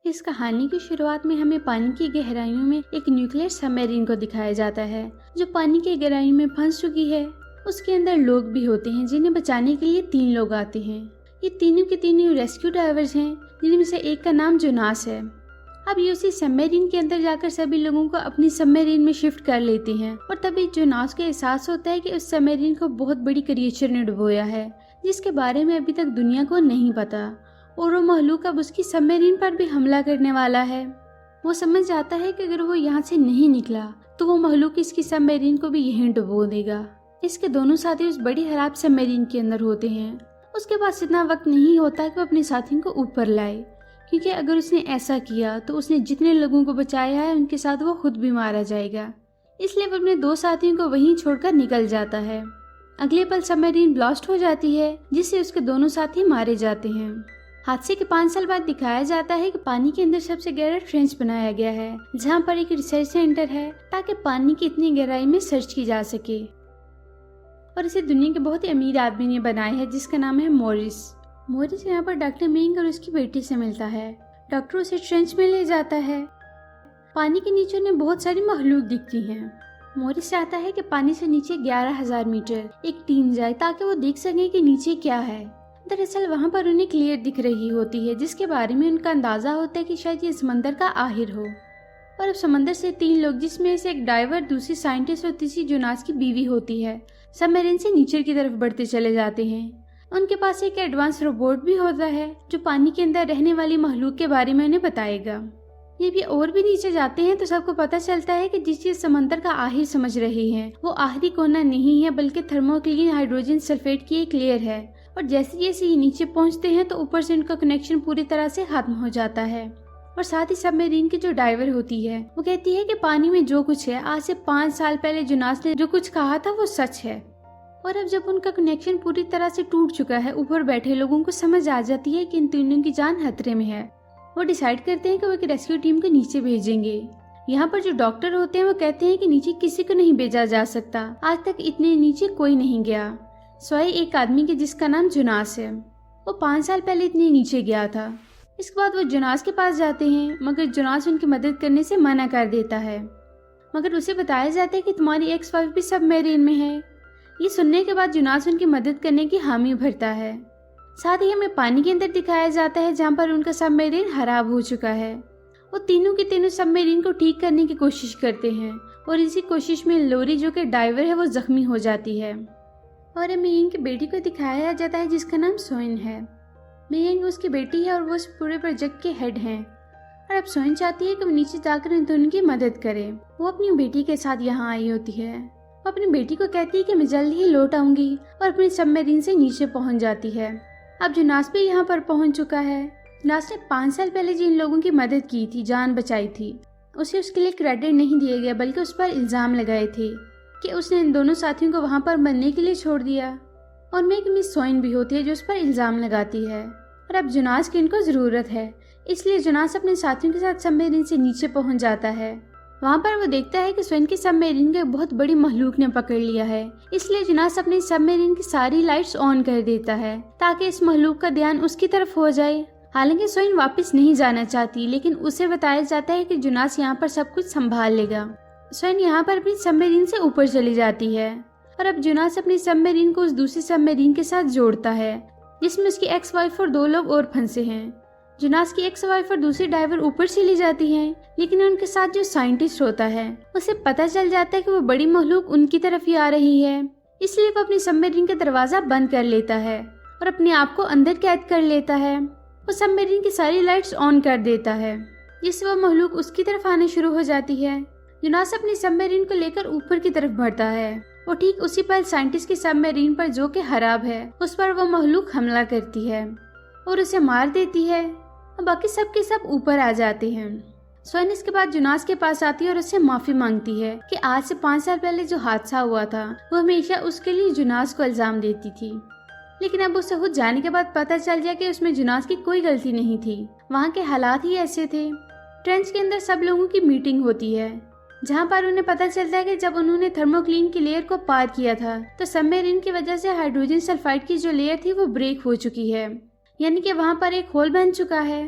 इस कहानी की शुरुआत में हमें पानी की गहराइयों में एक न्यूक्लियर सबमरीन को दिखाया जाता है जो पानी की गहराइयों में फंस चुकी है। उसके अंदर लोग भी होते हैं जिन्हें बचाने के लिए 3 लोग आते हैं। ये तीनों के तीनों रेस्क्यू डाइवर्स हैं, जिनमें से एक का नाम जोनास है। अब ये उसी सबमरीन के अंदर जाकर सभी लोगों को अपनी सबमरीन में शिफ्ट कर लेते हैं और तभी जोनास को एहसास होता है कि उस सबमरीन को बहुत बड़ी क्रिएचर ने डुबोया है, जिसके बारे में अभी तक दुनिया को नहीं पता, और वो महलूक अब उसकी सबमरीन पर भी हमला करने वाला है। वो समझ जाता है कि अगर वो यहाँ से नहीं निकला तो वो महलूक इसकी सबमरीन को भी यहीं डुबो देगा। इसके दोनों साथी उस बड़ी खराब सबमरीन के अंदर होते हैं। उसके पास इतना वक्त नहीं होता कि वो अपने साथियों को ऊपर लाए, क्योंकि अगर उसने ऐसा किया तो उसने जितने लोगों को बचाया है उनके साथ वो खुद भी मारा जाएगा। इसलिए वो अपने 2 साथियों को वहीं छोड़कर निकल जाता है। अगले पल सबमरीन ब्लास्ट हो जाती है, जिससे उसके दोनों साथी मारे जाते हैं। हादसे के 5 साल बाद दिखाया जाता है कि पानी के अंदर सबसे गहरा ट्रेंच बनाया गया है, जहां पर एक रिसर्च सेंटर है ताकि पानी की इतनी गहराई में सर्च की जा सके। और इसे दुनिया के बहुत ही अमीर आदमी ने बनाया है, जिसका नाम है मॉरिस। मॉरिस यहाँ पर डॉक्टर मेंग और उसकी बेटी से मिलता है। डॉक्टर उसे ट्रेंच में ले जाता है। पानी के नीचे उन्हें बहुत सारी मखलूक दिखती हैं। मॉरिस चाहता है कि पानी से नीचे 11,000 मीटर एक टीम जाए ताकि वो देख सके कि नीचे क्या है। दरअसल वहाँ पर उन्हें क्लियर दिख रही होती है, जिसके बारे में उनका अंदाजा होता है कि शायद ये समंदर का आखिर हो। और अब समंदर से 3 लोग, जिसमें से एक डाइवर, दूसरी साइंटिस्ट और तीसरी जोनास की बीवी होती है, सबमरीन से नीचे की तरफ बढ़ते चले जाते हैं। उनके पास एक एडवांस रोबोट भी होता है जो पानी के अंदर रहने वाली मखलूक के बारे में उन्हें बताएगा। ये भी और भी नीचे जाते हैं तो सबको पता चलता है कि जिस चीज समंदर का आखिर समझ रहे हैं वो आखिरी कोना नहीं है, बल्कि थर्मोक्लिन हाइड्रोजन सल्फेट की एक लेयर है। और जैसे जैसे ये नीचे पहुंचते हैं तो ऊपर से उनका कनेक्शन पूरी तरह से खत्म हो जाता है। और साथ ही सबमरीन की जो डाइवर होती है वो कहती है कि पानी में जो कुछ है, आज से 5 साल पहले जोनास ने जो कुछ कहा था वो सच है। और अब जब उनका कनेक्शन पूरी तरह से टूट चुका है, ऊपर बैठे लोगों को समझ आ जाती है कि इन तीनों की जान खतरे में है। वो डिसाइड करते हैं कि वो एक रेस्क्यू टीम को नीचे भेजेंगे। यहाँ पर जो डॉक्टर होते हैं वो कहते हैं कि नीचे किसी को नहीं भेजा जा सकता, आज तक इतने नीचे कोई नहीं गया, सिवाय एक आदमी के जिसका नाम जोनास है। वो 5 साल पहले इतने नीचे गया था। इसके बाद वो जोनास के पास जाते हैं, मगर जोनास उनकी मदद करने से मना कर देता है। मगर उसे बताया जाता है कि तुम्हारी एक्स वाइफ भी सबमरीन में है। ये सुनने के बाद जोनास उनकी मदद करने की हामी भरता है। साथ ही हमें पानी के अंदर दिखाया जाता है जहाँ पर उनका सबमरीन खराब हो चुका है। वो तीनों के तीनों सबमरीन को ठीक करने की कोशिश करते हैं और इसी कोशिश में लोरी, जो कि डाइवर है, वो जख्मी हो जाती है। और मेयंग की बेटी को दिखाया जाता है जिसका नाम सोइन है। मेयंग उसकी बेटी है और वो इस पूरे प्रोजेक्ट के हेड हैं। और अब सोइन चाहती है कि वो नीचे जाकर उनकी मदद करे। वो अपनी बेटी के साथ यहाँ आई होती है। वो अपनी बेटी को कहती है कि मैं जल्द ही लौट आऊंगी और अपनी सबमरीन से नीचे पहुंच जाती है। अब जोनास भी यहाँ पर पहुंच चुका है। जोनास ने 5 साल पहले जिन लोगों की मदद की थी, जान बचाई थी, उसे उसके लिए क्रेडिट नहीं दिया गया, बल्कि उस पर इल्जाम लगाए थे कि उसने इन दोनों साथियों को वहाँ पर मरने के लिए छोड़ दिया। और में एक मिस सोइन भी होती है जो उस पर इल्जाम लगाती है। और अब जोनास की इनको जरूरत है, इसलिए जोनास अपने साथियों के साथ सबमरीन से नीचे पहुंच जाता है। वहाँ पर वो देखता है कि सोइन की सबमरीन को एक बहुत बड़ी मखलूक ने पकड़ लिया है। इसलिए जोनास अपनी सबमरीन की सारी लाइट्स ऑन कर देता है ताकि इस मखलूक का ध्यान उसकी तरफ हो जाए। हालांकि सोइन वापस नहीं जाना चाहती, लेकिन उसे बताया जाता है कि जोनास यहाँ पर सब कुछ संभाल लेगा। सोइन यहाँ पर अपनी सबमरीन से ऊपर चली जाती है और अब जोनास अपनी सबमरीन को उस दूसरी सबमरीन के साथ जोड़ता है, जिसमें उसकी एक्स वाइफ और 2 लोग और फंसे हैं। जोनास की एक्स वाइफ और दूसरी डाइवर ऊपर चली जाती हैं, लेकिन उनके साथ जो साइंटिस्ट होता है उसे पता चल जाता है कि वो बड़ी मखलूक उनकी तरफ ही आ रही है। इसलिए वो अपनी सबमरीन का दरवाजा बंद कर लेता है और अपने आप को अंदर कैद कर लेता है। वो सबमरीन की सारी लाइट्स ऑन कर देता है, जिससे वो मखलूक उसकी तरफ आने शुरू हो जाती है। जोनास अपनी सबमरीन को लेकर ऊपर की तरफ बढ़ता है और ठीक उसी पल साइंटिस्ट की सबमरीन पर, जो कि खराब है, उस पर वो मखलूक हमला करती है और उसे मार देती है। और बाकी सब के सब ऊपर आ जाते हैं। सोइन इसके बाद जोनास के पास आती है और उससे माफी मांगती है कि आज से 5 साल पहले जो हादसा हुआ था वो हमेशा उसके लिए जोनास को इल्जाम देती थी। लेकिन अब उसे खुद जाने के बाद पता चल गया कि उसमें जोनास की कोई गलती नहीं थी, वहाँ के हालात ही ऐसे थे। ट्रेंच के अंदर सब लोगों की मीटिंग होती है, जहाँ पर उन्हें पता चलता है कि जब उन्होंने थर्मोक्लिन की लेयर को पार किया था तो सबमरीन की वजह से हाइड्रोजन सल्फाइड की जो लेयर थी वो ब्रेक हो चुकी है, यानी कि वहाँ पर एक होल बन चुका है।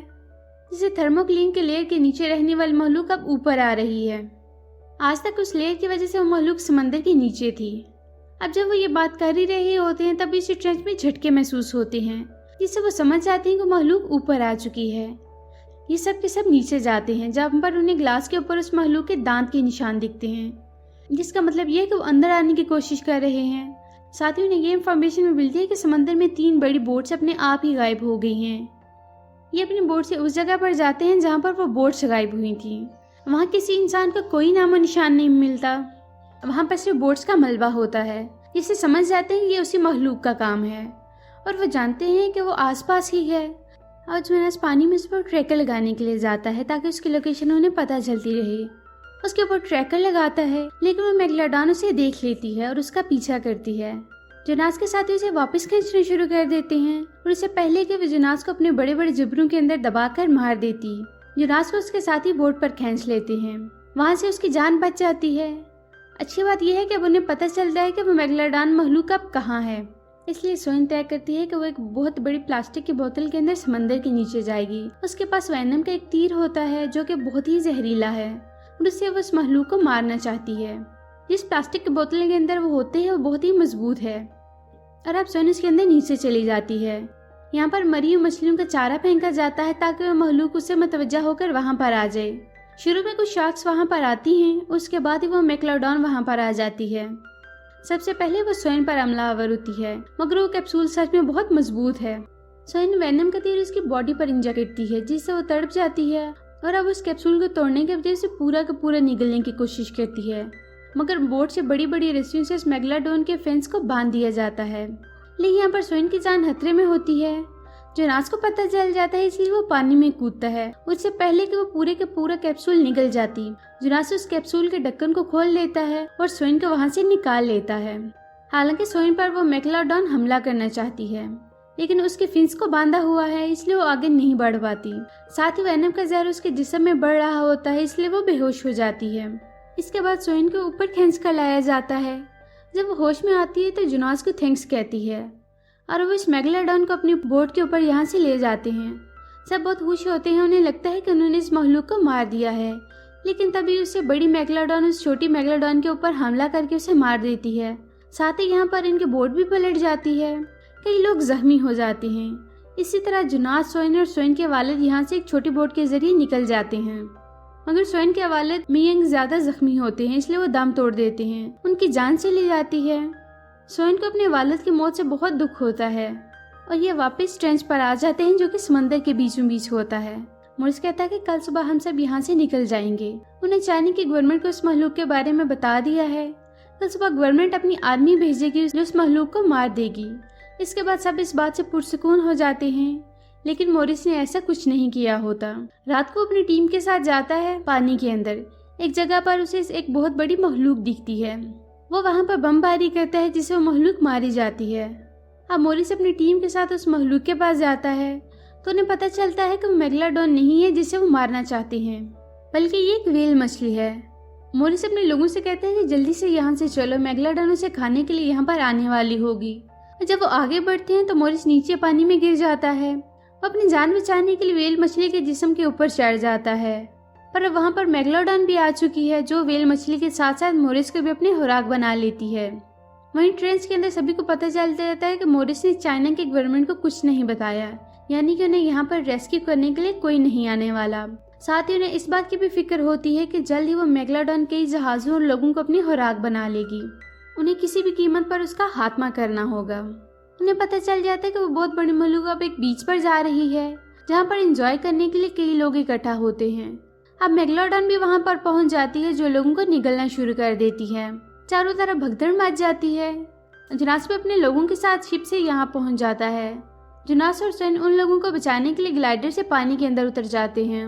जिससे थर्मोक्लीन के लेयर के नीचे रहने वाली मखलूक अब ऊपर आ रही है। आज तक उस लेयर की वजह से वो मखलूक समंदर के नीचे थी। अब जब वो ये बात कर ही रहे होते हैं तब इस ट्रेंच में झटके महसूस होते हैं, जिससे वो समझ जाते हैं कि मखलूक ऊपर आ चुकी है। ये सब के सब नीचे जाते हैं, जहाँ पर उन्हें ग्लास के ऊपर उस मखलूक के दांत के निशान दिखते हैं, जिसका मतलब ये है कि वो अंदर आने की कोशिश कर रहे हैं। साथ ही उन्हें ये इन्फॉर्मेशन भी मिलती है कि समंदर में 3 बड़ी बोट्स अपने आप ही गायब हो गई हैं। ये अपनी बोट से उस जगह पर जाते हैं जहाँ पर वो बोट्स गायब हुई थी। वहाँ किसी इंसान का कोई नामो निशान नहीं मिलता। वहाँ पर सिर्फ बोट्स का मलबा होता है, जिससे समझ जाते हैं ये उसी मखलूक का काम है और वो जानते हैं कि वो आसपास ही है। और जोनास पानी में उस पर ट्रैकर लगाने के लिए जाता है ताकि उसकी लोकेशन उन्हें पता चलती रहे। उसके ऊपर ट्रैकर लगाता है, लेकिन वो मेगलाडॉन उसे देख लेती है और उसका पीछा करती है। जोनास के साथ उसे वापस खींचने शुरू कर देते हैं और इससे पहले कि वो जोनास को अपने बड़े बड़े जिब्रों के अंदर दबाकर मार देती, जोनास को उसके साथ ही बोट पर खींच लेते हैं। वहाँ से उसकी जान बच जाती है। अच्छी बात यह है कि अब उन्हें पता चलता है कि वो मेगलाडॉन मखलूक अब कहाँ है, इसलिए सोइन तय करती है कि वो एक बहुत बड़ी प्लास्टिक की बोतल के अंदर समंदर के नीचे जाएगी। उसके पास वैनम का एक तीर होता है जो कि बहुत ही जहरीला है और उससे वो उस मखलूक को मारना चाहती है। जिस प्लास्टिक की बोतल के अंदर वो होते हैं वो बहुत ही मजबूत है और अब सोइन उसके अंदर नीचे चली जाती है। यहाँ पर मरी हुई मछलियों का चारा फेंका जाता है ताकि वह मखलूक उससे मुतवज्जा होकर वहाँ पर आ जाए। शुरू में कुछ शार्क्स वहाँ पर आती हैं, उसके बाद ही वो मेगलाडॉन वहाँ पर आ जाती है। सबसे पहले वो सोइन पर हमलावर होती है, मगर वो कैप्सूल सच में बहुत मजबूत है। सोइन वैनम का तीर उसकी बॉडी पर इंजेक्ट करती है, जिससे वो तड़प जाती है और अब उस कैप्सूल को तोड़ने के वजह से पूरा का पूरा निगलने की कोशिश करती है, मगर बोट से बड़ी बड़ी रस्सियों से उस मेगलाडॉन के फेंस को बांध दिया जाता है। लेकिन यहाँ पर सोइन की जान खतरे में होती है। जोनास को पता चल जाता है, इसलिए वो पानी में कूदता है। उससे पहले कि वो पूरे के पूरा कैप्सूल निकल जाती, जोनास उस कैप्सूल के ढक्कन को खोल लेता है और सोइन को वहाँ से निकाल लेता है। हालांकि सोइन पर वो मेगलाडॉन हमला करना चाहती है, लेकिन उसके फिन्स को बांधा हुआ है, इसलिए वो आगे नहीं बढ़ पाती। साथ ही वैनम का जहर उसके जिस्म में बढ़ रहा होता है, इसलिए वो बेहोश हो जाती है। इसके बाद सोइन को ऊपर खींच कर लाया जाता है। जब वो होश में आती है तो जोनास को थैंक्स कहती है और वो इस मेगलाडॉन को अपनी बोट के ऊपर यहाँ से ले जाते हैं। सब बहुत खुश होते हैं, उन्हें लगता है कि उन्होंने इस मखलूक को मार दिया है। लेकिन तभी उससे बड़ी मेगलाडॉन उस छोटी मेगलाडॉन के ऊपर हमला करके उसे मार देती है। साथ ही यहाँ पर इनकी बोट भी पलट जाती है। कई लोग जख्मी हो जाते हैं। इसी तरह जोनास, सोइन और सोइन के वालिद यहाँ से एक छोटी बोट के जरिए निकल जाते हैं, मगर सोइन के वालिद मियंग ज्यादा जख्मी होते हैं, इसलिए वो दम तोड़ देते हैं। उनकी जान चली जाती है। सोइन को अपने वालिद की मौत से बहुत दुख होता है और ये वापस ट्रेंच पर आ जाते हैं, जो कि समंदर के बीचों बीच होता है। मोरिस कहता है कि कल सुबह हम सब यहाँ से निकल जाएंगे। उन्हें चाइना की गवर्नमेंट को इस मखलूक के बारे में बता दिया है। कल सुबह गवर्नमेंट अपनी आर्मी भेजेगी जो उस मखलूक को मार देगी। इसके बाद सब इस बात से पुरसुकून हो जाते हैं, लेकिन मोरिस ने ऐसा कुछ नहीं किया होता। रात को अपनी टीम के साथ जाता है पानी के अंदर। एक जगह पर उसे एक बहुत बड़ी मखलूक दिखती है। वो वहाँ पर बमबारी करता है, जिससे वो मखलूक मारी जाती है। अब मोरिस अपनी टीम के साथ उस मखलूक के पास जाता है तो उन्हें पता चलता है कि वो मेगलाडॉन नहीं है जिसे वो मारना चाहते हैं, बल्कि ये एक व्हेल मछली है। मोरिस अपने लोगों से कहते हैं कि जल्दी से यहाँ से चलो, मेगलाडॉन उसे खाने के लिए यहाँ पर आने वाली होगी। जब वो आगे बढ़ते हैं तो मोरिस नीचे पानी में गिर जाता है। वो अपनी जान बचाने के लिए व्हेल मछली के जिस्म के ऊपर चढ़ जाता है, पर वहाँ पर मेगलाडॉन भी आ चुकी है, जो व्हेल मछली के साथ साथ मोरिस को भी अपनी खुराक बना लेती है। वहीं ट्रेंच के अंदर सभी को पता चलता रहता है कि मोरिस ने चाइना के गवर्नमेंट को कुछ नहीं बताया, यानी कि उन्हें यहाँ पर रेस्क्यू करने के लिए कोई नहीं आने वाला। साथ ही उन्हें इस बात की भी फिक्र होती है कि जल्द ही वो मेगलाडॉन कई जहाजों और लोगों को अपनी खुराक बना लेगी। उन्हें किसी भी कीमत पर उसका खात्मा करना होगा। उन्हें पता चल जाता है कि वो बहुत बड़ी मखलूक अब एक बीच पर जा रही है, जहाँ पर एंजॉय करने के लिए कई लोग इकट्ठा होते हैं। अब मेगलाडॉन भी वहाँ पर पहुँच जाती है, जो लोगों को निगलना शुरू कर देती है। चारों तरफ भगदड़ मच जाती है। जोनास भी अपने लोगों के साथ शिप से यहाँ पहुँच जाता है। जोनास और सोइन उन लोगों को बचाने के लिए ग्लाइडर से पानी के अंदर उतर जाते हैं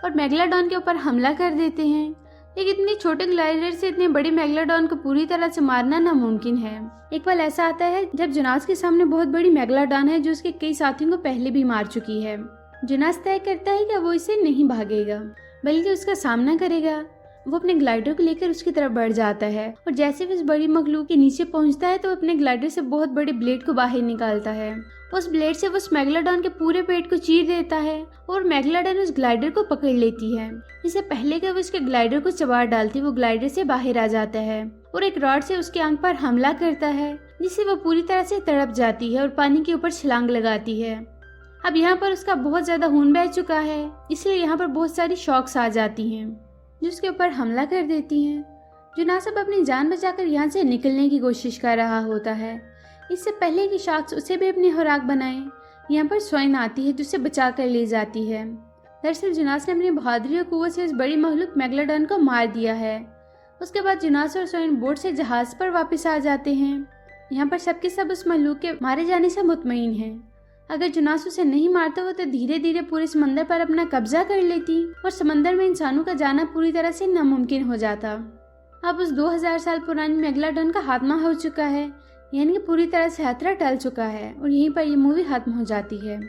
और मेगलाडॉन के ऊपर हमला कर देते हैं। लेकिन इतने छोटे ग्लाइडर से इतने बड़े मेगलाडॉन को पूरी तरह से मारना नामुमकिन है। एक पल ऐसा आता है जब जोनास के सामने बहुत बड़ी मेगलाडॉन है, जो उसके कई साथियों को पहले भी मार चुकी है। जोनास तय करता है कि वो इसे नहीं भागेगा, बल्कि उसका सामना करेगा। वो अपने ग्लाइडर को लेकर उसकी तरफ बढ़ जाता है और जैसे भी उस बड़ी मखलूक के नीचे पहुंचता है तो वो अपने ग्लाइडर से बहुत बड़े ब्लेड को बाहर निकालता है। उस ब्लेड से वो उस मेगलोडॉन के पूरे पेट को चीर देता है और मेगलोडॉन उस ग्लाइडर को पकड़ लेती है। इससे पहले कि वो उसके ग्लाइडर को चबा डालती, वो ग्लाइडर से बाहर आ जाता है और एक रॉड से उसके आंख पर हमला करता है, जिससे वो पूरी तरह से तड़प जाती है और पानी के ऊपर छलांग लगाती है। अब यहाँ पर उसका बहुत ज्यादा खून बह चुका है, इसलिए यहाँ पर बहुत सारी शॉक्स आ जाती हैं जो उसके ऊपर हमला कर देती हैं। जुनासब अपनी जान बचाकर यहाँ से निकलने की कोशिश कर रहा होता है, इससे पहले कि शार्क्स उसे भी अपनी खुराक बनाए। यहाँ पर स्वाइन आती है जो उसे बचा कर ले जाती है। दरअसल जुनास ने अपनी बहादुरी और कुव्वत से उस बड़ी मखलूक मेगलोडॉन को मार दिया है। उसके बाद जुनास और स्वाइन बोट से जहाज पर वापस आ जाते हैं। यहाँ पर सबके सब उस मखलूक के मारे जाने से मुतमईन हैं। अगर जुनास उसे नहीं मारता हो तो धीरे धीरे पूरे समंदर पर अपना कब्जा कर लेती और समंदर में इंसानों का जाना पूरी तरह से नामुमकिन हो जाता। अब उस 2000 साल पुरानी मेगलोडॉन का खात्मा हो चुका है, यानी कि पूरी तरह से खतरा टल चुका है और यहीं पर ये मूवी खत्म हो जाती है।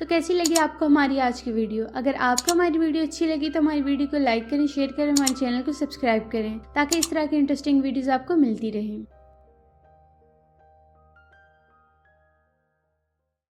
तो कैसी लगी आपको हमारी आज की वीडियो? अगर आपको हमारी वीडियो अच्छी लगी तो हमारी वीडियो को लाइक करें, शेयर करें, हमारे चैनल को सब्सक्राइब करें ताकि इस तरह की इंटरेस्टिंग वीडियोस आपको मिलती रहें।